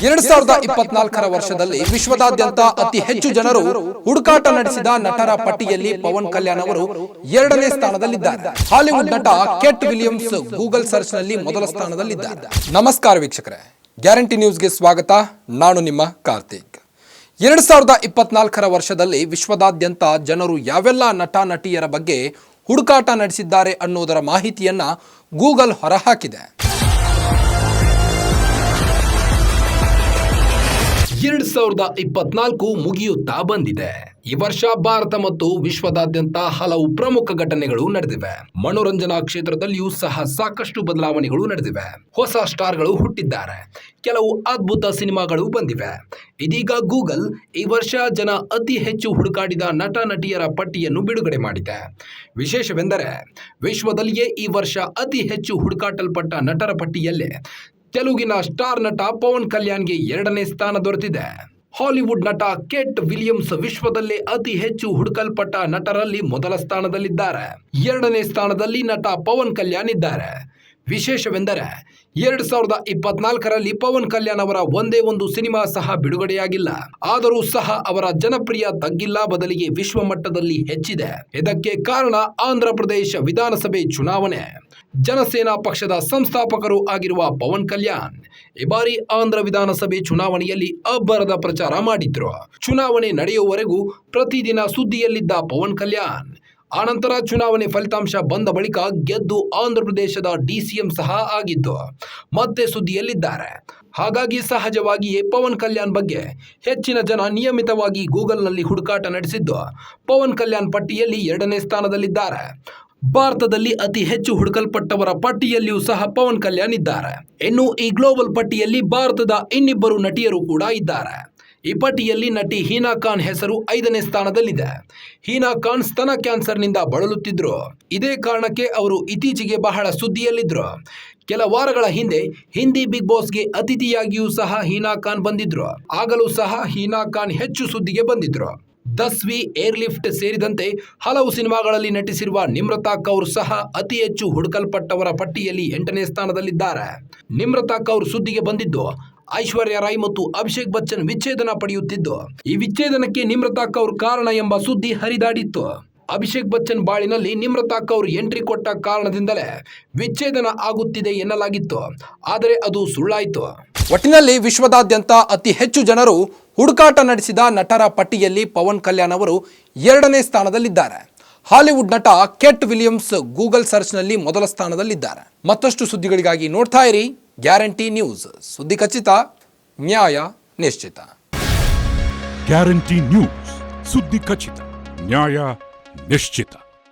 2024ರ ವರ್ಷದಲ್ಲಿ ವಿಶ್ವದಾದ್ಯಂತ ಅತಿ ಹೆಚ್ಚು ಜನರು ಹುಡುಕಾಟ ನಡೆಸಿದ ನಟರ ಪಟ್ಟಿಯಲ್ಲಿ ಪವನ್ ಕಲ್ಯಾಣ್ ಅವರು 2ನೇ ಸ್ಥಾನದಲ್ಲಿದ್ದಾರೆ. ಹಾಲಿವುಡ್ ನಟ ಕೇಟ್ ವಿಲಿಯಮ್ಸ್ ಗೂಗಲ್ ಸರ್ಚ್ ನಲ್ಲಿ ಮೊದಲ ಸ್ಥಾನದಲ್ಲಿದ್ದಾರೆ. ನಮಸ್ಕಾರ ವೀಕ್ಷಕರೇ, ಗ್ಯಾರಂಟಿ ನ್ಯೂಸ್ಗೆ ಸ್ವಾಗತ. ನಾನು ನಿಮ್ಮ ಕಾರ್ತಿಕ್. 2024ರ ವರ್ಷದಲ್ಲಿ ವಿಶ್ವದಾದ್ಯಂತ ಜನರು ಯಾವೆಲ್ಲ ನಟ ನಟಿಯರ ಬಗ್ಗೆ ಹುಡುಕಾಟ ನಡೆಸಿದ್ದಾರೆ ಅನ್ನೋದರ ಮಾಹಿತಿಯನ್ನ ಗೂಗಲ್ ಹೊರಹಾಕಿದೆ. 2024 ಮುಗಿಯುತ್ತಾ ಬಂದಿದೆ. ಈ ವರ್ಷ ಭಾರತ ಮತ್ತು ವಿಶ್ವದಾದ್ಯಂತ ಹಲವು ಪ್ರಮುಖ ಘಟನೆಗಳು ನಡೆದಿವೆ. ಮನೋರಂಜನಾ ಕ್ಷೇತ್ರದಲ್ಲಿಯೂ ಸಹ ಸಾಕಷ್ಟು ಬದಲಾವಣೆಗಳು ನಡೆದಿವೆ. ಹೊಸ ಸ್ಟಾರ್ಗಳು ಹುಟ್ಟಿದ್ದಾರೆ. ಕೆಲವು ಅದ್ಭುತ ಸಿನಿಮಾಗಳು ಬಂದಿವೆ. ಇದೀಗ ಗೂಗಲ್ ಈ ವರ್ಷ ಜನ ಅತಿ ಹೆಚ್ಚು ಹುಡುಕಾಡಿದ ನಟ ನಟಿಯರ ಪಟ್ಟಿಯನ್ನು ಬಿಡುಗಡೆ ಮಾಡಿದೆ. ವಿಶೇಷವೆಂದರೆ ವಿಶ್ವದಲ್ಲಿಯೇ ಈ ವರ್ಷ ಅತಿ ಹೆಚ್ಚು ಹುಡುಕಾಟಲ್ಪಟ್ಟ ನಟರ ಪಟ್ಟಿಯಲ್ಲೇ ತೆಲುಗಿನ ಸ್ಟಾರ್ ನಟ ಪವನ್ ಕಲ್ಯಾಣ್ಗೆ 2ನೇ ಸ್ಥಾನ ದೊರೆತಿದೆ. ಹಾಲಿವುಡ್ ನಟ ಕೇಟ್ ವಿಲಿಯಮ್ಸ್ ವಿಶ್ವದಲ್ಲೇ ಅತಿ ಹೆಚ್ಚು ಹುಡುಕಲ್ಪಟ್ಟ ನಟರಲ್ಲಿ ಮೊದಲ ಸ್ಥಾನದಲ್ಲಿದ್ದಾರೆ. 2ನೇ ಸ್ಥಾನದಲ್ಲಿ ನಟ ಪವನ್ ಕಲ್ಯಾಣ್ ಇದ್ದಾರೆ. ವಿಶೇಷವೆಂದರೆ 2024ರಲ್ಲಿ ಪವನ್ ಕಲ್ಯಾಣ್ ಅವರ ಒಂದೇ ಒಂದು ಸಿನಿಮಾ ಸಹ ಬಿಡುಗಡೆಯಾಗಿಲ್ಲ. ಆದರೂ ಸಹ ಅವರ ಜನಪ್ರಿಯ ತಗ್ಗಿಲ್ಲ, ಬದಲಿಗೆ ವಿಶ್ವ ಮಟ್ಟದಲ್ಲಿ ಹೆಚ್ಚಿದೆ. ಇದಕ್ಕೆ ಕಾರಣ ಆಂಧ್ರ ಪ್ರದೇಶ ವಿಧಾನಸಭೆ ಚುನಾವಣೆ. ಜನಸೇನಾ ಪಕ್ಷದ ಸಂಸ್ಥಾಪಕರು ಆಗಿರುವ ಪವನ್ ಕಲ್ಯಾಣ್ ಈ ಬಾರಿ ಆಂಧ್ರ ವಿಧಾನಸಭೆ ಚುನಾವಣೆಯಲ್ಲಿ ಅಬ್ಬರದ ಪ್ರಚಾರ ಮಾಡಿದ್ರು. ಚುನಾವಣೆ ನಡೆಯುವವರೆಗೂ ಪ್ರತಿದಿನ ಸುದ್ದಿಯಲ್ಲಿದ್ದ ಪವನ್ ಕಲ್ಯಾಣ್ ಆನಂತರ ಚುನಾವಣೆ ಫಲಿತಾಂಶ ಬಂದ ಬಳಿಕ ಗೆದ್ದು ಆಂಧ್ರ ಪ್ರದೇಶದ ಡಿಸಿಎಂ ಸಹ ಆಗಿದ್ದು ಮತ್ತೆ ಸುದ್ದಿಯಲ್ಲಿದ್ದಾರೆ. ಹಾಗಾಗಿ ಸಹಜವಾಗಿಯೇ ಪವನ್ ಕಲ್ಯಾಣ್ ಬಗ್ಗೆ ಹೆಚ್ಚಿನ ಜನ ನಿಯಮಿತವಾಗಿ ಗೂಗಲ್ನಲ್ಲಿ ಹುಡುಕಾಟ ನಡೆಸಿದ್ದು ಪವನ್ ಕಲ್ಯಾಣ್ ಪಟ್ಟಿಯಲ್ಲಿ 2ನೇ ಸ್ಥಾನದಲ್ಲಿದ್ದಾರೆ. ಭಾರತದಲ್ಲಿ ಅತಿ ಹೆಚ್ಚು ಹುಡುಕಲ್ಪಟ್ಟವರ ಪಟ್ಟಿಯಲ್ಲಿಯೂ ಸಹ ಪವನ್ ಕಲ್ಯಾಣ್ ಇದ್ದಾರೆ. ಇನ್ನು ಈ ಗ್ಲೋಬಲ್ ಪಟ್ಟಿಯಲ್ಲಿ ಭಾರತದ ಇನ್ನಿಬ್ಬರು ನಟಿಯರು ಕೂಡ ಇದ್ದಾರೆ. ಈ ಪಟ್ಟಿಯಲ್ಲಿ ನಟಿ ಹೀನಾ ಖಾನ್ ಹೆಸರು 5ನೇ ಸ್ಥಾನದಲ್ಲಿದೆ. ಹೀನಾ ಖಾನ್ ಸ್ತನ ಕ್ಯಾನ್ಸರ್ನಿಂದ ಬಳಲುತ್ತಿದ್ರು. ಇದೇ ಕಾರಣಕ್ಕೆ ಅವರು ಇತ್ತೀಚೆಗೆ ಬಹಳ ಸುದ್ದಿಯಲ್ಲಿದ್ರು. ಕೆಲ ವಾರಗಳ ಹಿಂದೆ ಹಿಂದಿ ಬಿಗ್ ಬಾಸ್ಗೆ ಅತಿಥಿಯಾಗಿಯೂ ಸಹ ಹೀನಾ ಖಾನ್ ಬಂದಿದ್ರು. ಆಗಲೂ ಸಹ ಹೀನಾ ಖಾನ್ ಹೆಚ್ಚು ಸುದ್ದಿಗೆ ಬಂದಿದ್ರು. ದಸ್ವಿ, ಏರ್ಲಿಫ್ಟ್ ಸೇರಿದಂತೆ ಹಲವು ಸಿನಿಮಾಗಳಲ್ಲಿ ನಟಿಸಿರುವ ನಿಮ್ರತಾ ಕೌರ್ ಸಹ ಅತಿ ಹೆಚ್ಚು ಹುಡುಕಲ್ಪಟ್ಟವರ ಪಟ್ಟಿಯಲ್ಲಿ 8ನೇ ಸ್ಥಾನದಲ್ಲಿದ್ದಾರೆ. ನಿಮ್ರತಾ ಕೌರ್ ಸುದ್ದಿಗೆ ಬಂದಿದ್ದು ಐಶ್ವರ್ಯ ರಾಯ್ ಮತ್ತು ಅಭಿಷೇಕ್ ಬಚ್ಚನ್ ವಿಚ್ಛೇದನ ಪಡೆಯುತ್ತಿದ್ದು ಈ ವಿಚ್ಛೇದನಕ್ಕೆ ನಿಮ್ರತಾ ಕೌರ್ ಕಾರಣ ಎಂಬ ಸುದ್ದಿ ಹರಿದಾಡಿತ್ತು. ಅಭಿಷೇಕ್ ಬಚ್ಚನ್ ಬಾಳಿನಲ್ಲಿ ನಿಮ್ರತಾ ಕೌರ್ ಎಂಟ್ರಿ ಕೊಟ್ಟ ಕಾರಣದಿಂದಲೇ ವಿಚ್ಛೇದನ ಆಗುತ್ತಿದೆ ಎನ್ನಲಾಗಿತ್ತು. ಆದರೆ ಅದು ಸುಳ್ಳಾಯಿತು. ಒಟ್ಟಿನಲ್ಲಿ ವಿಶ್ವದಾದ್ಯಂತ ಅತಿ ಹೆಚ್ಚು ಜನರು ಹುಡುಕಾಟ ನಡೆಸಿದ ನಟರ ಪಟ್ಟಿಯಲ್ಲಿ ಪವನ್ ಕಲ್ಯಾಣ್ ಅವರು 2ನೇ ಸ್ಥಾನದಲ್ಲಿದ್ದಾರೆ. ಹಾಲಿವುಡ್ ನಟ ಕೇಟ್ ವಿಲಿಯಮ್ಸ್ ಗೂಗಲ್ ಸರ್ಚ್ನಲ್ಲಿ ಮೊದಲ ಸ್ಥಾನದಲ್ಲಿದ್ದಾರೆ. ಮತ್ತಷ್ಟು ಸುದ್ದಿಗಳಿಗಾಗಿ ನೋಡ್ತಾ ಇರಿ ಗ್ಯಾರಂಟಿ ನ್ಯೂಸ್. ಸುದ್ದಿ ಖಚಿತ, ನ್ಯಾಯ ನಿಶ್ಚಿತ. ಗ್ಯಾರಂಟಿ ನ್ಯೂಸ್, ಸುದ್ದಿ ಖಚಿತ, ನ್ಯಾಯ ನಿಶ್ಚಿತ.